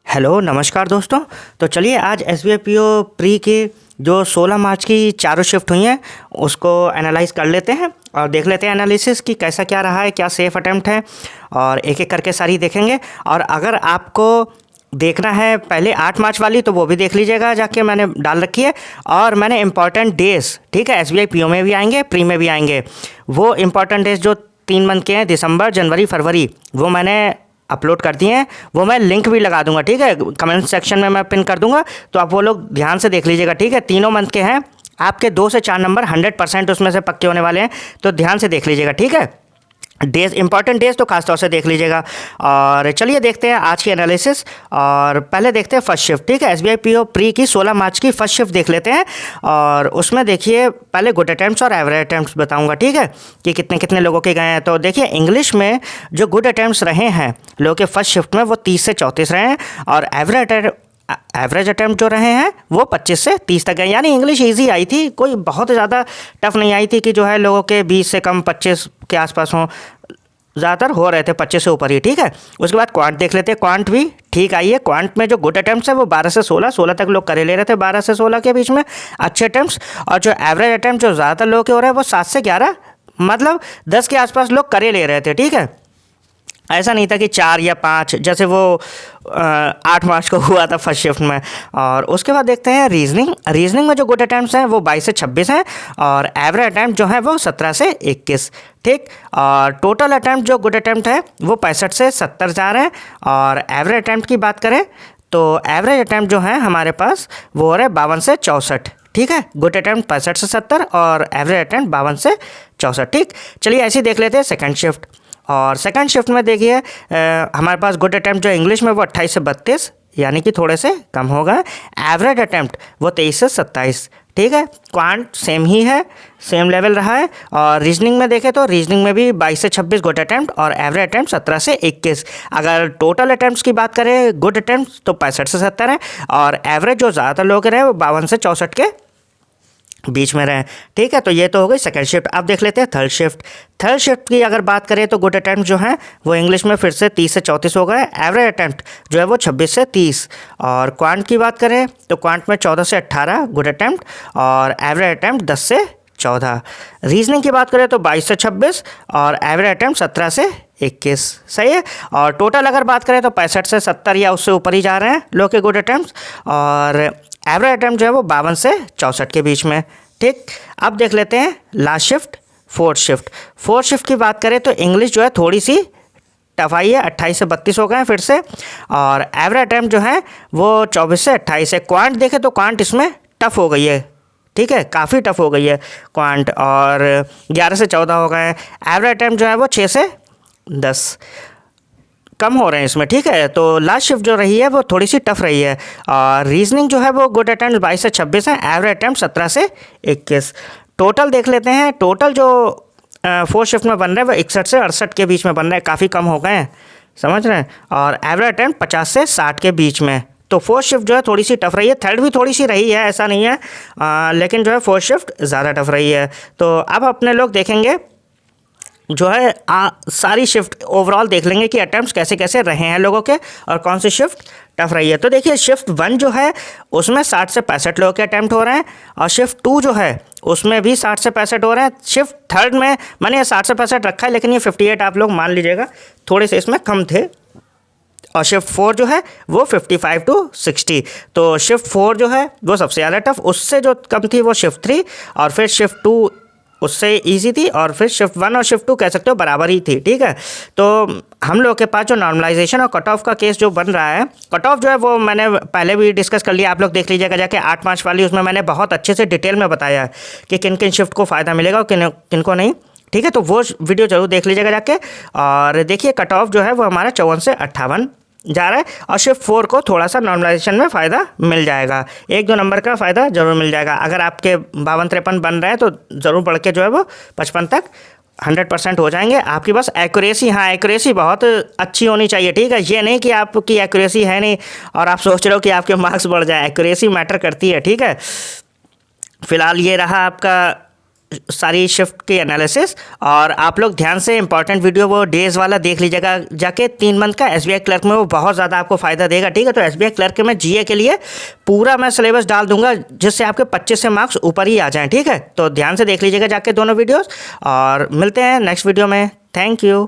Hello नमस्कार दोस्तों। तो चलिए आज S B I P O pre की जो 16 मार्च की चारों शिफ्ट हुई हैं उसको एनालाइज कर लेते हैं और देख लेते हैं एनालिसिस कि कैसा क्या रहा है, क्या सेफ अटेम्प्ट है, और एक एक करके सारी देखेंगे। और अगर आपको देखना है पहले 8 मार्च वाली तो वो भी देख लीजिएगा जाके, मैंने डाल रखी है। और मैंने इंपॉर्टेंट डेज, ठीक है, S B I P O में भी आएंगे, प्री में भी आएंगे, वो इंपॉर्टेंट डेज जो 3 मंथ के हैं, दिसंबर जनवरी फरवरी, वो मैंने अपलोड कर दिए हैं। वो मैं लिंक भी लगा दूंगा, ठीक है, कमेंट सेक्शन में मैं पिन कर दूंगा, तो आप वो लोग ध्यान से देख लीजिएगा, ठीक है। तीनों मंथ के हैं, आपके 2 से 4 नंबर 100% उसमें से पक्के होने वाले हैं, तो ध्यान से देख लीजिएगा, ठीक है। डेज, इंपॉर्टेंट डेज तो खासतौर से देख लीजिएगा। और चलिए देखते हैं आज की एनालिसिस। और पहले देखते हैं फर्स्ट शिफ्ट, ठीक है, S B I P O pre की 16 मार्च की फर्स्ट शिफ्ट देख लेते हैं। और उसमें देखिए पहले गुड अटैम्प्ट्स और एवरेज अटैम्प्ट्स बताऊंगा, ठीक है, कि कितने कितने लोगों के गए हैं। तो देखिए इंग्लिश में जो गुड अटैम्प्ट्स रहे हैं लोगों के फर्स्ट शिफ्ट में वो 30 से 34 रहे हैं, और एवरेज अटैम्प्ट जो रहे हैं वो 25 से 30 तक गए। यानी इंग्लिश इजी आई थी, कोई बहुत ज़्यादा टफ नहीं आई थी कि जो है लोगों के 20 से कम 25 के आसपास हों, ज़्यादातर हो रहे थे 25 से ऊपर ही, ठीक है। उसके बाद क्वांट देख लेते हैं, क्वांट भी ठीक आई है। क्वांट में जो गुड अटैम्प्ट्स है वो 12 से 16 तक लोग करे ले रहे थे, 12 से 16 के बीच में अच्छे अटैम्प्ट्स। और जो एवरेज अटैम्प्ट जो ज़्यादातर लोगों के हो रहे हैं वो 7 से 11, मतलब 10 के आसपास लोग करे ले रहे थे, ठीक है। ऐसा नहीं था कि 4 या 5 जैसे वो 8 मार्च को हुआ था फर्स्ट शिफ्ट में। और उसके बाद देखते हैं रीजनिंग में जो गुड अटैम्प्ट्स हैं वो 22 से 26 हैं, और एवरेज अटैम्प्ट जो है वो 17 से 21, ठीक। और टोटल अटैम्प्ट जो गुड अटैम्प्ट है वो 65 से 70 जा रहे हैं। और एवरेज अटैम्प्ट की बात करें तो एवरेज अटैम्प्ट जो है हमारे पास वो हो रहे हैं 52 से 64, ठीक है। गुड अटैम्प्ट 65 से 70 और एवरेज अटैम्प्ट 52 से 64, ठीक। चलिए ऐसे ही देख लेते हैं सेकंड शिफ्ट। और सेकंड शिफ्ट में देखिए हमारे पास गुड अटैम्प्ट जो इंग्लिश में वो 28 से 32, यानी कि थोड़े से कम हो गए। एवरेज अटैम्प्ट वो 23 से 27, ठीक है। क्वांट सेम ही है, सेम लेवल रहा है। और रीजनिंग में देखें तो रीजनिंग में भी 22 से 26 गुड अटैम्प्ट और एवरेज अटैम्प्ट 17 से 21। अगर टोटल अटैम्प्ट्स की बात करें गुड अटैम्प्ट तो 65 से 70 है, और एवरेज जो ज़्यादातर लोग के रहे वो 52 से 64 के बीच में रहे, ठीक है। तो ये तो हो गई सेकंड शिफ्ट। अब देख लेते हैं थर्ड शिफ्ट। थर्ड शिफ्ट की अगर बात करें तो गुड अटैम्प्ट जो हैं वो इंग्लिश में फिर से 30 से 34 हो गए। एवरेज अटैम्प्ट जो है वो 26 से 30। और क्वांट की बात करें तो क्वांट में 14 से 18 गुड अटैम्प्ट और एवरेज अटैम्प्ट 10 से 14। रीजनिंग की बात करें तो 22 से 26 और एवरेज अटैम्प्ट 17 से 21, सही है। और टोटल अगर बात करें तो 65 से 70 या उससे ऊपर ही जा रहे हैं लोग के गुड अटैम्प्ट, और एवरेज अटैम्प्ट जो है वो 52 से 64 के बीच में, ठीक। अब देख लेते हैं last shift, fourth shift. Fourth shift की बात करें तो इंग्लिश जो है थोड़ी सी टफ आई है, 28 से 32 हो गए हैं फिर से। और एवरेज अटैम्प्ट जो है वो 24 से 28 है। क्वांट देखें तो क्वांट इसमें टफ हो गई है, ठीक है, काफ़ी टफ हो गई है क्वांट, और 11 से 14 हो गए हैं। एवरेज अटैम्प्ट जो है वो 6 से 10 कम हो रहे हैं इसमें, ठीक है। तो लास्ट शिफ्ट जो रही है वो थोड़ी सी टफ रही है। और रीजनिंग जो है वो गुड अटैम्प्ट 22 से 26 है, एवरेज अटैम्प्ट 17 से 21। टोटल देख लेते हैं, टोटल जो फोर्थ शिफ्ट में बन रहे हैं वो 61 से 68 के बीच में बन रहे हैं, काफ़ी कम हो गए हैं, समझ रहे हैं। और एवरेज अटैम्प्ट 50 से 60 के बीच में। तो फोर्थ शिफ्ट जो है थोड़ी सी टफ रही है। थर्ड भी थोड़ी सी रही है, ऐसा नहीं है, लेकिन जो है फोर्थ शिफ्ट ज़्यादा टफ रही है। तो अब अपने लोग देखेंगे जो है सारी शिफ्ट ओवरऑल देख लेंगे कि अटैम्प्ट्स कैसे कैसे रहे हैं लोगों के और कौन सी शिफ्ट टफ रही है। तो देखिए शिफ्ट 1 जो है उसमें 60 से 65 लोगों के अटैम्प्ट हो रहे हैं, और शिफ्ट 2 जो है उसमें भी 60 से 65 हो रहे हैं। शिफ्ट थर्ड में मैंने 60 से 65 रखा है, लेकिन ये 58 आप लोग मान लीजिएगा, थोड़े से इसमें कम थे। और शिफ्ट 4 जो है वो 55 टू 60। तो शिफ्ट 4 जो है वो सबसे ज़्यादा टफ, उससे जो कम थी वो शिफ्ट 3, और फिर शिफ्ट 2 उससे इजी थी, और फिर शिफ्ट 1 और शिफ्ट 2 कह सकते हो बराबर ही थी, ठीक है। तो हम लोग के पास जो नॉर्मलाइजेशन और कट ऑफ का केस जो बन रहा है, कट ऑफ जो है वो मैंने पहले भी डिस्कस कर लिया, आप लोग देख लीजिएगा जाके 8 मार्च वाली, उसमें मैंने बहुत अच्छे से डिटेल में बताया है कि किन किन शिफ्ट को फ़ायदा मिलेगा और किन को नहीं, ठीक है। तो वो वीडियो ज़रूर देख लीजिएगा जाके। और देखिए कट ऑफ जो है वो हमारा 54 से 58 जा रहा है, और शिफ्ट 4 को थोड़ा सा नॉर्मलाइजेशन में फ़ायदा मिल जाएगा, 1-2 नंबर का फ़ायदा ज़रूर मिल जाएगा। अगर आपके 52-53 बन रहे हैं तो ज़रूर बढ़ के जो है वो 55 तक 100% हो जाएंगे। आपकी बस एक्यूरेसी, हाँ एक्यूरेसी बहुत अच्छी होनी चाहिए, ठीक है। ये नहीं कि आपकी एक्यूरेसी है नहीं और आप सोच रहे हो कि आपके मार्क्स बढ़ जाए, एक्यूरेसी मैटर करती है, ठीक है। फिलहाल ये रहा आपका सारी शिफ्ट की एनालिसिस। और आप लोग ध्यान से इंपॉर्टेंट वीडियो वो डेज वाला देख लीजिएगा जाके, 3 मंथ का एसबीआई क्लर्क में, वो बहुत ज़्यादा आपको फ़ायदा देगा। ठीक है, तो एसबीआई क्लर्क में जीए के लिए पूरा मैं सिलेबस डाल दूंगा जिससे आपके 25 से मार्क्स ऊपर ही आ जाएं। ठीक है, तो ध्यान से देख लीजिएगा जाके दोनों वीडियोस, और मिलते हैं नेक्स्ट वीडियो में। Thank you.